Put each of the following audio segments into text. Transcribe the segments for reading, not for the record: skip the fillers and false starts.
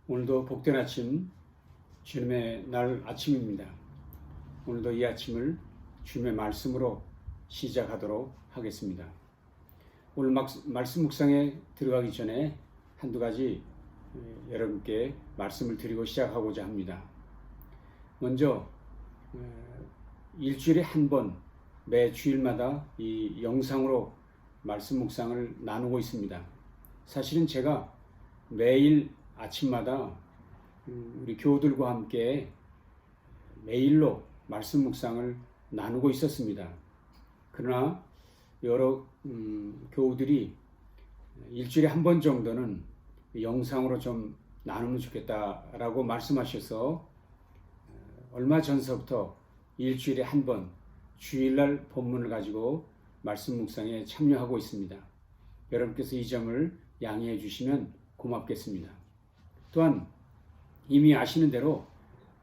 오늘도 복된 아침, 주님의 날 아침입니다. 오늘도 이 아침을 주님의 말씀으로 시작하도록 하겠습니다. 오늘 말씀 묵상에 들어가기 전에 한두 가지 여러분께 말씀을 드리고 시작하고자 합니다. 먼저 일주일에 한 번 매 주일마다 이 영상으로 말씀 묵상을 나누고 있습니다. 사실은 제가 매일 아침마다 우리 교우들과 함께 메일로 말씀 묵상을 나누고 있었습니다. 그러나 여러 교우들이 일주일에 한 번 정도는 영상으로 좀 나누면 좋겠다라고 말씀하셔서 얼마 전서부터 일주일에 한 번 주일날 본문을 가지고 말씀 묵상에 참여하고 있습니다. 여러분께서 이 점을 양해해 주시면 고맙겠습니다. 또한 이미 아시는 대로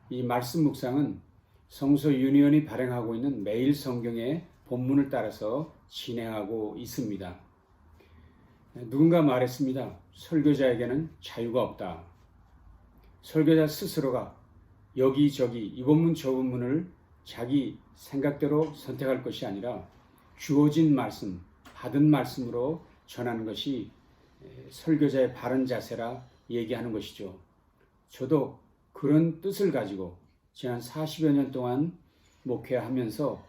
이 말씀 묵상은 성서 유니온이 발행하고 있는 매일 성경의 본문을 따라서 진행하고 있습니다. 누군가 말했습니다. 설교자에게는 자유가 없다. 설교자 스스로가 여기저기 이 본문 저 본문을 자기 생각대로 선택할 것이 아니라 주어진 말씀, 받은 말씀으로 전하는 것이 설교자의 바른 자세라 얘기하는 것이죠. 저도 그런 뜻을 가지고 지난 40여 년 동안 목회하면서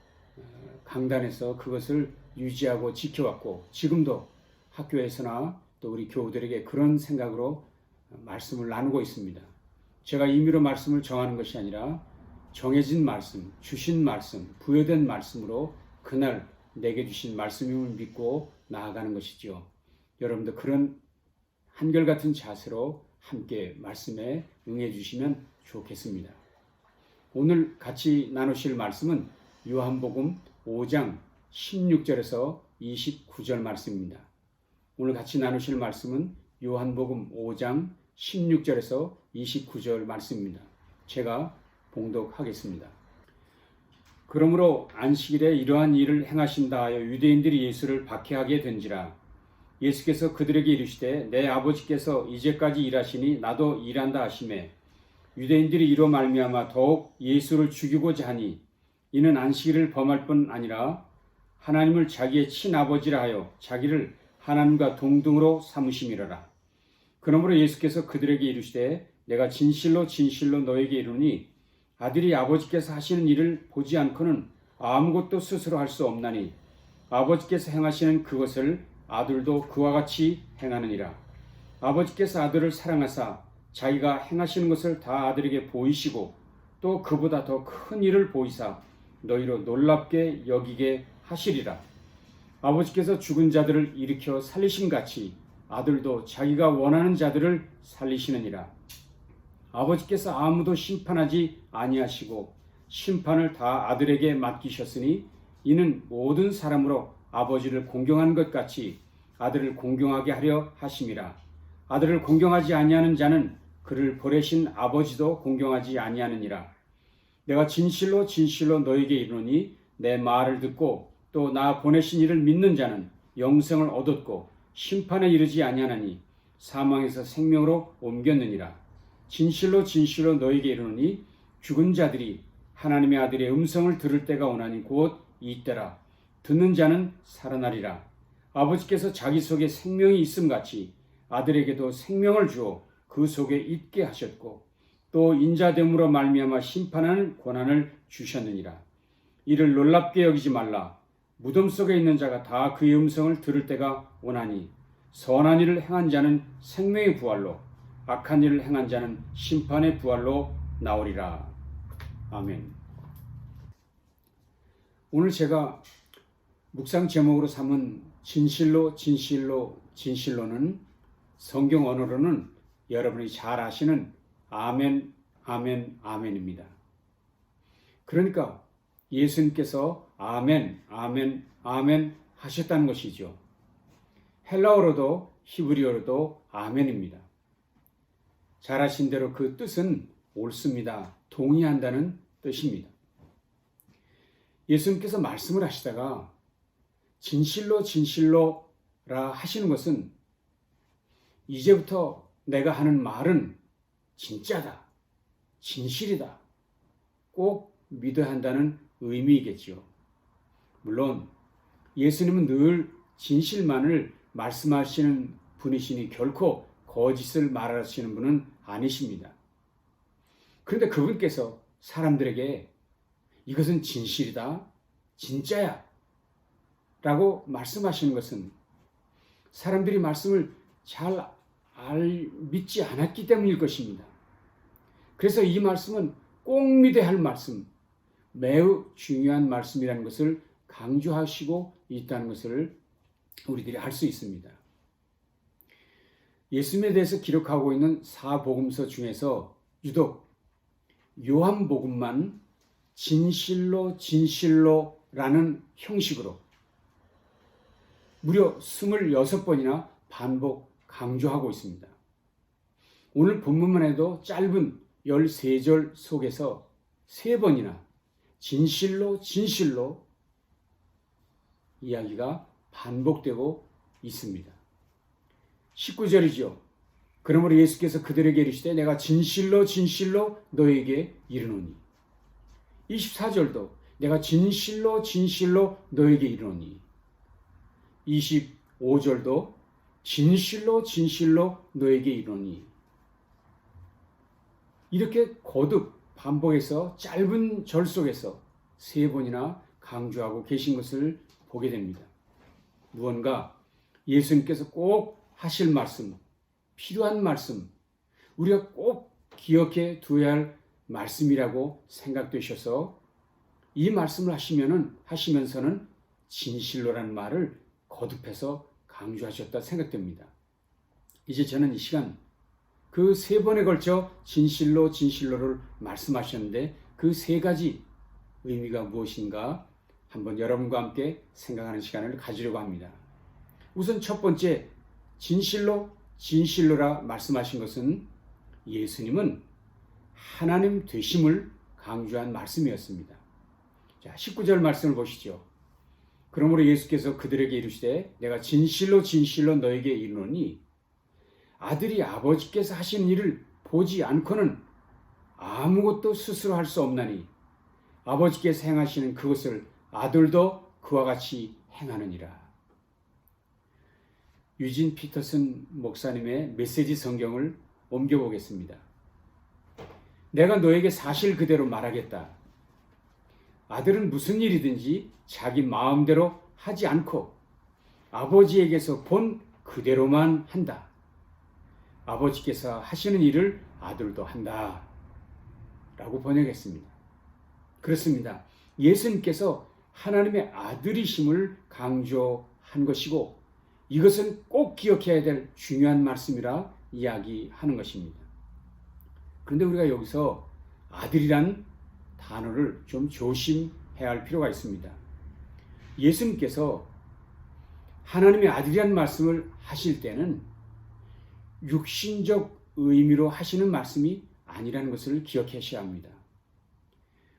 강단에서 그것을 유지하고 지켜왔고 지금도 학교에서나 또 우리 교우들에게 그런 생각으로 말씀을 나누고 있습니다. 제가 임의로 말씀을 정하는 것이 아니라 정해진 말씀, 주신 말씀, 부여된 말씀으로 그날 내게 주신 말씀임을 믿고 나아가는 것이지요. 여러분도 그런 한결같은 자세로 함께 말씀에 응해 주시면 좋겠습니다. 오늘 같이 나누실 말씀은 요한복음 5장 16절에서 29절 말씀입니다. 오늘 같이 나누실 말씀은 요한복음 5장 16절에서 29절 말씀입니다. 제가 봉독하겠습니다. 그러므로 안식일에 이러한 일을 행하신다 하여 유대인들이 예수를 박해하게 된지라. 예수께서 그들에게 이르시되 내 아버지께서 이제까지 일하시니 나도 일한다 하시매 유대인들이 이로 말미암아 더욱 예수를 죽이고자 하니 이는 안식일을 범할 뿐 아니라 하나님을 자기의 친아버지라 하여 자기를 하나님과 동등으로 삼으심이로라. 그러므로 예수께서 그들에게 이르시되 내가 진실로 진실로 너에게 이르니 아들이 아버지께서 하시는 일을 보지 않고는 아무것도 스스로 할 수 없나니 아버지께서 행하시는 그것을 아들도 그와 같이 행하느니라. 아버지께서 아들을 사랑하사 자기가 행하시는 것을 다 아들에게 보이시고 또 그보다 더 큰 일을 보이사 너희로 놀랍게 여기게 하시리라. 아버지께서 죽은 자들을 일으켜 살리심같이 아들도 자기가 원하는 자들을 살리시느니라. 아버지께서 아무도 심판하지 아니하시고 심판을 다 아들에게 맡기셨으니 이는 모든 사람으로 아버지를 공경하는 것 같이 아들을 공경하게 하려 하심이라. 아들을 공경하지 아니하는 자는 그를 보내신 아버지도 공경하지 아니하느니라. 내가 진실로 진실로 너에게 이르노니 내 말을 듣고 또 나 보내신 이를 믿는 자는 영생을 얻었고 심판에 이르지 아니하나니 사망에서 생명으로 옮겼느니라. 진실로 진실로 너에게 이르노니 죽은 자들이 하나님의 아들의 음성을 들을 때가 오나니 곧 이때라. 듣는 자는 살아나리라. 아버지께서 자기 속에 생명이 있음같이 아들에게도 생명을 주어 그 속에 있게 하셨고 또 인자됨으로 말미암아 심판하는 권한을 주셨느니라. 이를 놀랍게 여기지 말라. 무덤 속에 있는 자가 다 그의 음성을 들을 때가 오나니 선한 일을 행한 자는 생명의 부활로 악한 일을 행한 자는 심판의 부활로 나오리라. 아멘. 오늘 제가 묵상 제목으로 삼은 진실로 진실로 진실로는 성경 언어로는 여러분이 잘 아시는 아멘 아멘 아멘입니다. 그러니까 예수님께서 아멘 아멘 아멘 하셨다는 것이죠. 헬라어로도 히브리어로도 아멘입니다. 잘 아신 대로 그 뜻은 옳습니다. 동의한다는 뜻입니다. 예수님께서 말씀을 하시다가 진실로 진실로라 하시는 것은 이제부터 내가 하는 말은 진짜다, 진실이다, 꼭 믿어야 한다는 의미이겠지요. 물론 예수님은 늘 진실만을 말씀하시는 분이시니 결코 거짓을 말하시는 분은 아니십니다. 그런데 그분께서 사람들에게 이것은 진실이다, 진짜야 라고 말씀하시는 것은 사람들이 말씀을 잘 믿지 않았기 때문일 것입니다. 그래서 이 말씀은 꼭 믿어야 할 말씀, 매우 중요한 말씀이라는 것을 강조하시고 있다는 것을 우리들이 알 수 있습니다. 예수님에 대해서 기록하고 있는 사복음서 중에서 유독 요한복음만 진실로 진실로라는 형식으로 무려 26번이나 반복 강조하고 있습니다. 오늘 본문만 해도 짧은 13절 속에서 3번이나 진실로 진실로 이야기가 반복되고 있습니다. 19절이죠. 그러므로 예수께서 그들에게 이르시되 내가 진실로 진실로 너에게 이르노니. 24절도 내가 진실로 진실로 너에게 이르노니. 25절도 진실로 진실로 너에게 이르노니. 이렇게 거듭 반복해서 짧은 절 속에서 3번이나 강조하고 계신 것을 보게 됩니다. 무언가 예수님께서 꼭 하실 말씀, 필요한 말씀, 우리가 꼭 기억해 두어야 할 말씀이라고 생각되셔서 이 말씀을 하시면서는 진실로라는 말을 거듭해서 강조하셨다 생각됩니다. 이제 저는 이 시간 그 3번에 걸쳐 진실로 진실로를 말씀하셨는데 그 3가지 의미가 무엇인가 한번 여러분과 함께 생각하는 시간을 가지려고 합니다. 우선 첫 번째 진실로 진실로라 말씀하신 것은 예수님은 하나님 되심을 강조한 말씀이었습니다. 자, 19절 말씀을 보시죠. 그러므로 예수께서 그들에게 이르시되 내가 진실로 진실로 너에게 이르노니 아들이 아버지께서 하시는 일을 보지 않고는 아무것도 스스로 할 수 없나니 아버지께서 행하시는 그것을 아들도 그와 같이 행하느니라. 유진 피터슨 목사님의 메시지 성경을 옮겨보겠습니다. 내가 너에게 사실 그대로 말하겠다. 아들은 무슨 일이든지 자기 마음대로 하지 않고 아버지에게서 본 그대로만 한다. 아버지께서 하시는 일을 아들도 한다. 라고 번역했습니다. 그렇습니다. 예수님께서 하나님의 아들이심을 강조한 것이고 이것은 꼭 기억해야 될 중요한 말씀이라 이야기하는 것입니다. 그런데 우리가 여기서 아들이란 단어를 좀 조심해야 할 필요가 있습니다. 예수님께서 하나님의 아들이란 말씀을 하실 때는 육신적 의미로 하시는 말씀이 아니라는 것을 기억하셔야 합니다.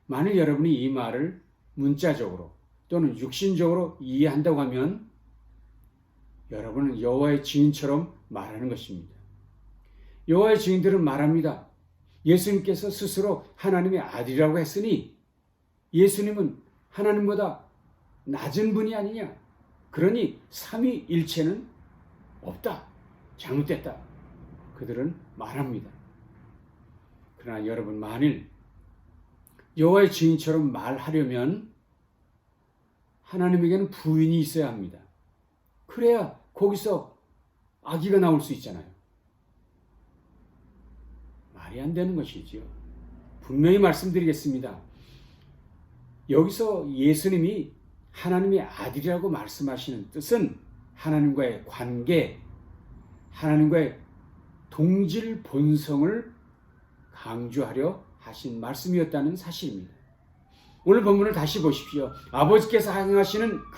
만일 여러분이 이 말을 문자적으로 또는 육신적으로 이해한다고 하면 여러분은 여호와의 증인처럼 말하는 것입니다. 여호와의 증인들은 말합니다. 예수님께서 스스로 하나님의 아들이라고 했으니 예수님은 하나님보다 낮은 분이 아니냐. 그러니 삼위일체는 없다. 잘못됐다. 그들은 말합니다. 그러나 여러분 만일 여호와의 증인처럼 말하려면 하나님에게는 부인이 있어야 합니다. 그래야 거기서 아기가 나올 수 있잖아요. 말이 안 되는 것이지요. 분명히 말씀드리겠습니다. 여기서 예수님이 하나님의 아들이라고 말씀하시는 뜻은 하나님과의 관계, 하나님과의 동질 본성을 강조하려 하신 말씀이었다는 사실입니다. 오늘 본문을 다시 보십시오. 아버지께서 행하시는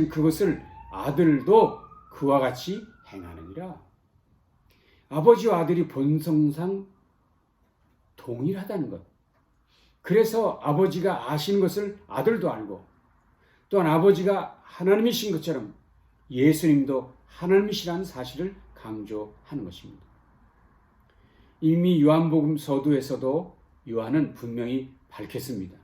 그것을 아들도 그와 같이 행하느니라. 아버지와 아들이 본성상 동일하다는 것. 그래서 아버지가 아시는 것을 아들도 알고 또한 아버지가 하나님이신 것처럼 예수님도 하나님이시라는 사실을 강조하는 것입니다. 이미 요한복음 서두에서도 요한은 분명히 밝혔습니다.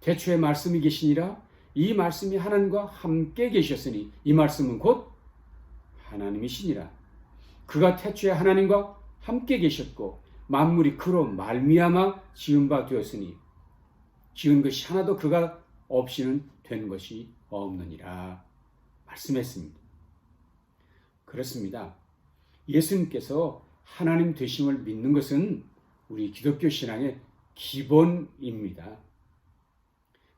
태초에 말씀이 계시니라. 이 말씀이 하나님과 함께 계셨으니 이 말씀은 곧 하나님이시니라. 그가 태초에 하나님과 함께 계셨고 만물이 그로 말미암아 지은 바 되었으니 지은 것이 하나도 그가 없이는 된 것이 없느니라 말씀했습니다. 그렇습니다. 예수님께서 하나님 되심을 믿는 것은 우리 기독교 신앙의 기본입니다.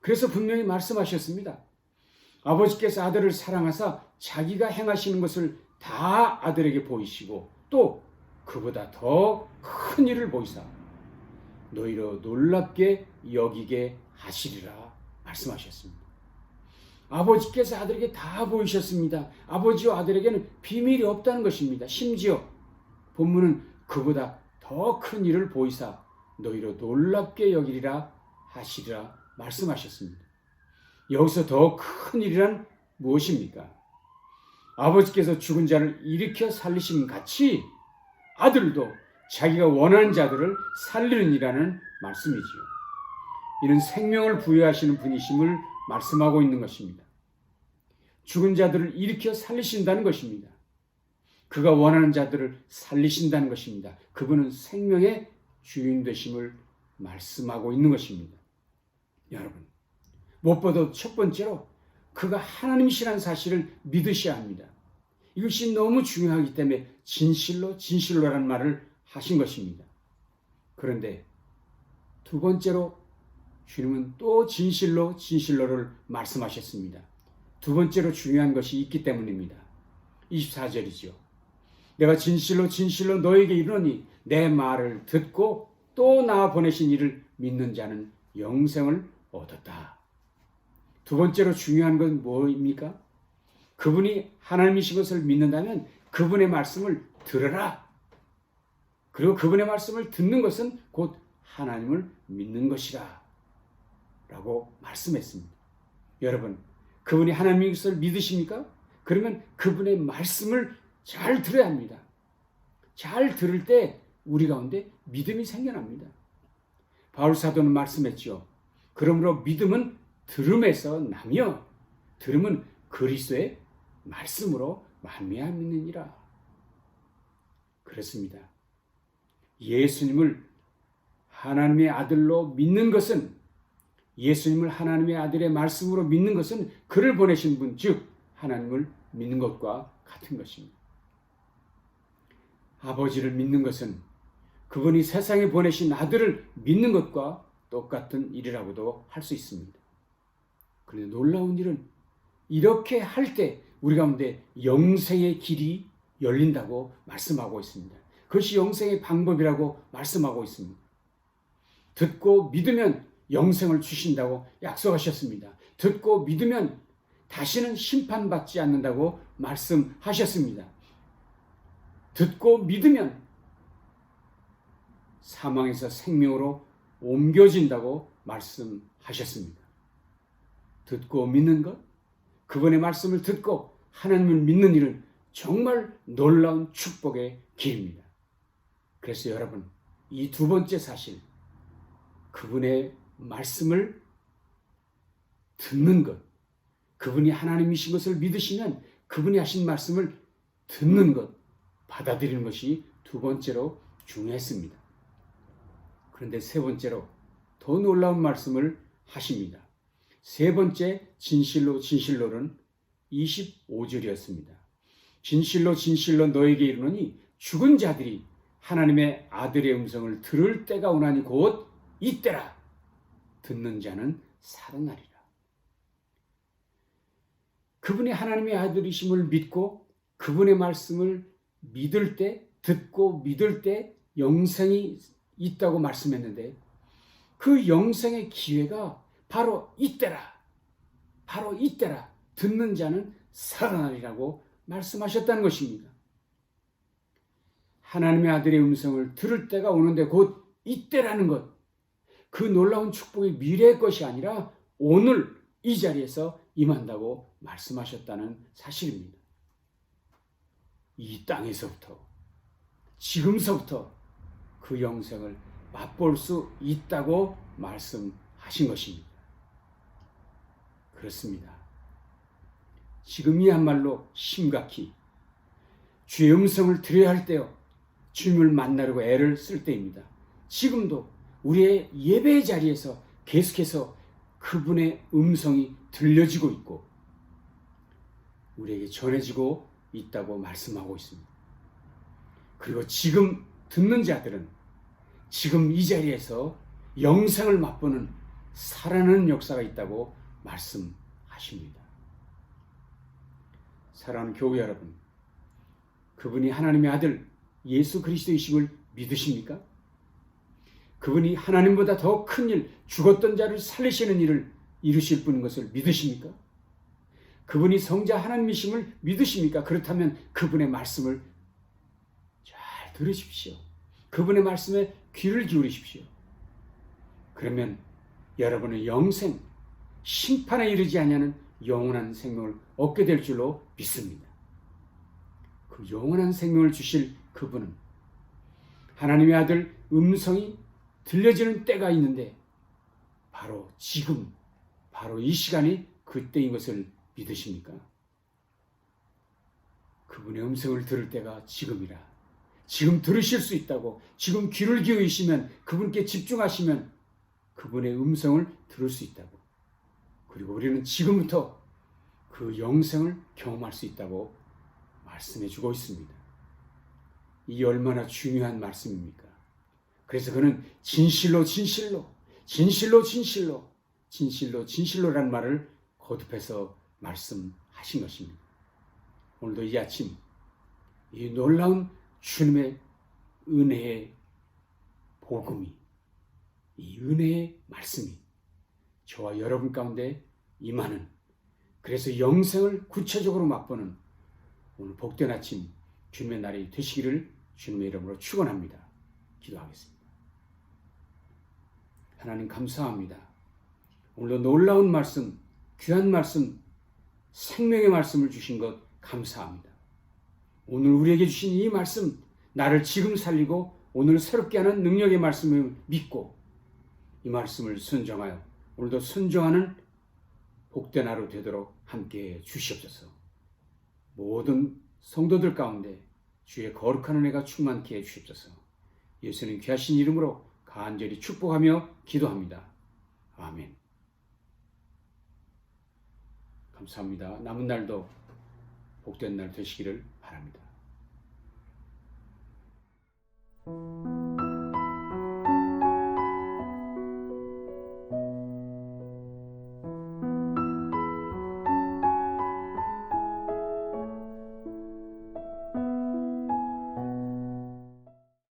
그래서 분명히 말씀하셨습니다. 아버지께서 아들을 사랑하사 자기가 행하시는 것을 다 아들에게 보이시고 또 그보다 더 큰 일을 보이사 너희로 놀랍게 여기게 하시리라 말씀하셨습니다. 아버지께서 아들에게 다 보이셨습니다. 아버지와 아들에게는 비밀이 없다는 것입니다. 심지어 본문은 그보다 더 큰 일을 보이사 너희로 놀랍게 여기리라 하시리라 말씀하셨습니다. 여기서 더 큰 일이란 무엇입니까? 아버지께서 죽은 자를 일으켜 살리심 같이 아들도 자기가 원하는 자들을 살리는 이라는 말씀이지요. 이는 생명을 부여하시는 분이심을 말씀하고 있는 것입니다. 죽은 자들을 일으켜 살리신다는 것입니다. 그가 원하는 자들을 살리신다는 것입니다. 그분은 생명의 주인 되심을 말씀하고 있는 것입니다. 여러분, 무엇보다 첫 번째로 그가 하나님이시라는 사실을 믿으셔야 합니다. 이것이 너무 중요하기 때문에 진실로라는 말을 하신 것입니다. 그런데 두 번째로 주님은 또 진실로를 말씀하셨습니다. 두 번째로 중요한 것이 있기 때문입니다. 24절이죠. 내가 진실로 너에게 이르노니 내 말을 듣고 또 나 보내신 이를 믿는 자는 영생을 얻었다. 두 번째로 중요한 건 뭐입니까? 그분이 하나님이신 것을 믿는다면 그분의 말씀을 들으라. 그리고 그분의 말씀을 듣는 것은 곧 하나님을 믿는 것이라 라고 말씀했습니다. 여러분, 그분이 하나님의 것을 믿으십니까? 그러면 그분의 말씀을 잘 들어야 합니다. 잘 들을 때 우리 가운데 믿음이 생겨납니다. 바울 사도는 말씀했죠. 그러므로 믿음은 들음에서 나며 들음은 그리스도의 말씀으로 말미암느니라. 그렇습니다. 예수님을 하나님의 아들로 믿는 것은 예수님을 하나님의 아들의 말씀으로 믿는 것은 그를 보내신 분, 즉 하나님을 믿는 것과 같은 것입니다. 아버지를 믿는 것은 그분이 세상에 보내신 아들을 믿는 것과 똑같은 일이라고도 할 수 있습니다. 그런데 놀라운 일은 이렇게 할 때 우리 가운데 영생의 길이 열린다고 말씀하고 있습니다. 그것이 영생의 방법이라고 말씀하고 있습니다. 듣고 믿으면 영생을 주신다고 약속하셨습니다. 듣고 믿으면 다시는 심판받지 않는다고 말씀하셨습니다. 듣고 믿으면 사망에서 생명으로 옮겨진다고 말씀하셨습니다. 듣고 믿는 것, 그분의 말씀을 듣고 하나님을 믿는 일은 정말 놀라운 축복의 길입니다. 그래서 여러분, 이 두 번째 사실, 그분의 말씀을 듣는 것, 그분이 하나님이신 것을 믿으시면 그분이 하신 말씀을 듣는 것, 받아들이는 것이 두 번째로 중요했습니다. 그런데 세 번째로 더 놀라운 말씀을 하십니다. 세 번째 진실로는 25절이었습니다. 진실로 너에게 이르노니 죽은 자들이 하나님의 아들의 음성을 들을 때가 오나니 곧 이때라. 듣는 자는 살아나리라. 그분이 하나님의 아들이심을 믿고 그분의 말씀을 믿을 때, 듣고 믿을 때 영생이 있다고 말씀했는데 그 영생의 기회가 바로 이때라. 듣는 자는 살아나리라고 말씀하셨다는 것입니다. 하나님의 아들의 음성을 들을 때가 오는데 곧 이때라는 것. 그 놀라운 축복이 미래의 것이 아니라 오늘 이 자리에서 임한다고 말씀하셨다는 사실입니다. 이 땅에서부터, 지금서부터 그 영생을 맛볼 수 있다고 말씀하신 것입니다. 그렇습니다. 지금이야말로 심각히 주의 음성을 들어야 할 때요, 주님을 만나려고 애를 쓸 때입니다. 지금도 우리의 예배의 자리에서 계속해서 그분의 음성이 들려지고 있고 우리에게 전해지고 있다고 말씀하고 있습니다. 그리고 지금 듣는 자들은 지금 이 자리에서 영생을 맛보는 살아나는 역사가 있다고 말씀하십니다. 사랑하는 교회 여러분, 그분이 하나님의 아들 예수 그리스도이심을 믿으십니까? 그분이 하나님보다 더 큰 일, 죽었던 자를 살리시는 일을 이루실 분인 것을 믿으십니까? 그분이 성자 하나님이심을 믿으십니까? 그렇다면 그분의 말씀을 잘 들으십시오. 그분의 말씀에 귀를 기울이십시오. 그러면 여러분의 영생, 심판에 이르지 아니하는 영원한 생명을 얻게 될 줄로 믿습니다. 그 영원한 생명을 주실 그분은 하나님의 아들 음성이 들려지는 때가 있는데 바로 지금, 바로 이 시간이 그때인 것을 믿으십니까? 그분의 음성을 들을 때가 지금이라. 지금 들으실 수 있다고, 지금 귀를 기울이시면, 그분께 집중하시면 그분의 음성을 들을 수 있다고. 그리고 우리는 지금부터 그 영생을 경험할 수 있다고 말씀해 주고 있습니다. 이 얼마나 중요한 말씀입니까? 그래서 그는 진실로 진실로, 진실로 진실로, 진실로 진실로라는 말을 거듭해서 말씀하신 것입니다. 오늘도 이 아침 이 놀라운 주님의 은혜의 복음이, 이 은혜의 말씀이 저와 여러분 가운데 임하는, 그래서 영생을 구체적으로 맛보는 오늘 복된 아침 주님의 날이 되시기를 주님의 이름으로 축원합니다. 기도하겠습니다. 하나님 감사합니다. 오늘도 놀라운 말씀, 귀한 말씀, 생명의 말씀을 주신 것 감사합니다. 오늘 우리에게 주신 이 말씀, 나를 지금 살리고 오늘 새롭게 하는 능력의 말씀을 믿고 이 말씀을 순종하여 오늘도 순종하는 복된 하루 되도록 함께해 주시옵소서. 모든 성도들 가운데 주의 거룩한 은혜가 충만케 해 주시옵소서. 예수님 귀하신 이름으로 간절히 축복하며 기도합니다. 아멘. 감사합니다. 남은 날도 복된 날 되시기를 바랍니다.